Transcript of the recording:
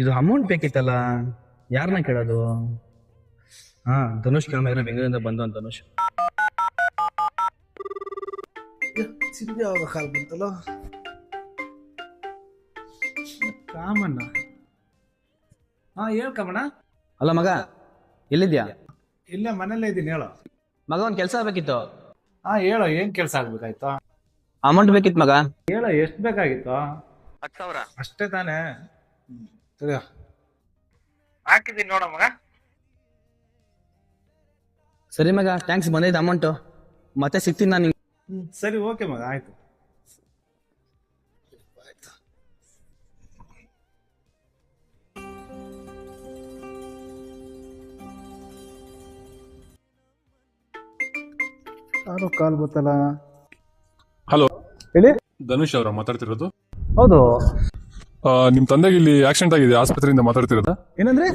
ಇದು ಅಮೌಂಟ್ ಬೇಕಿತ್ತಲ್ಲ, ಯಾರನ್ನ ಕೇಳೋದು? ಹಾ, ಧನುಷ್ ಕೇಳೋಣ, ಬೆಂಗಳೂರಿಂದ ಬಂದು ಅಂತ ಧನುಷ್. ಚಿಂದಿ ಯಾವಾಗ ಕಾಲ್ ಬಂತಲ್ಲ. ಕಾಮಣ್ಣ. ಹಾ, ಹೇಳ್ ಕಾಮಣ್ಣ. ಅಲ್ಲ ಮಗ, ಎಲ್ಲಿದ್ಯಾ? ಇಲ್ಲೇ ಮನೇಲೇ ಇದ್ದೀನಿ, ಹೇಳು. ಮಗ, ಒಂದು ಕೆಲಸ ಬೇಕಿತ್ತು. ಹಾ, ಹೇಳು, ಏನ್ ಕೆಲ್ಸ ಆಗ್ಬೇಕಾಯ್ತು? ಅಮೌಂಟ್ ಬೇಕಿತ್ತು ಮಗ. ಹೇಳು, ಎಷ್ಟ್ ಬೇಕಾಗಿತ್ತು? 10,000 ಅಷ್ಟೇ ತಾನೇ? ಸರಿ, ಹಾಕಿದ್ದೀನಿ ನೋಡ ಮಗ. ಸರಿ ಮಗ, ಥ್ಯಾಂಕ್ಸ್. ಬಂದೈತೆ ಅಮೌಂಟು, ಮತ್ತೆ ಸಿಗ್ತೀನಿ ನಾನು. ಸರಿ, ಓಕೆ ಮಗ, ಆಯ್ತು. ಯಾರೋ ಕಾಲ್ ಗೊತ್ತಲ್ಲ. ಹಲೋ, ಹೇಳಿ. ಧನುಷ್ ಅವರ ಮಾತಾಡ್ತಿರೋದು? ಹೌದು. ನಿಮ್ ತಂದೆಗೆ ಇಲ್ಲಿ ಆಕ್ಸಿಡೆಂಟ್ ಆಗಿದೆ, ಆಸ್ಪತ್ರೆಯಿಂದ ಮಾತಾಡ್ತಿರೋದಾ? ಏನಂದ್ರೆ?